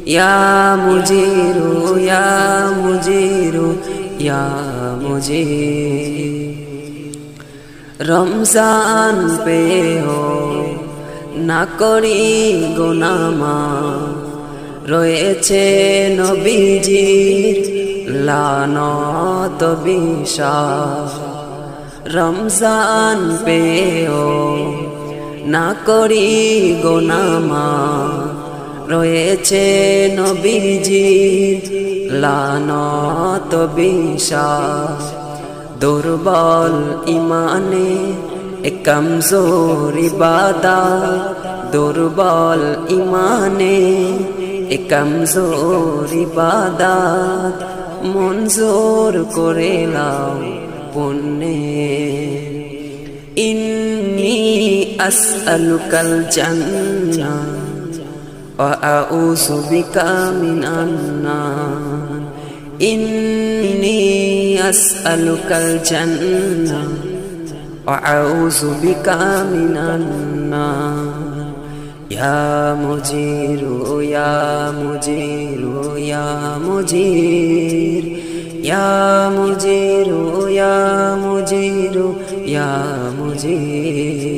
ইয়া মুজিরু ইয়া মুজিরু ইয়া মুজির। Ramzan pay হো না করি গুনামা, রয়েছে নবীজির লানত বিশাস। রমজান পে হো না করি গুনামা, রয়েছে নবীজির লানত বিশাস। দুর্বল ইমানে কমজোর ইবাদত, দুর্বল ইমানে কমজোর ইবাদত, মঞ্জুর করে লাও পুণ্যে। ইন্নী আসআলুকাল জান্নাহ ওয়া আউযু বিকা মিনান নার। ইন্নী আসআলুকাল জান্নাহ ওয়া আউযু বিকা মিনান নার। ইয়া মুজিরু ইয়া মুজিরু ইয়া মুজির। ইয়া মুজিরু ইয়া মুজিরু ইয়া মুজির।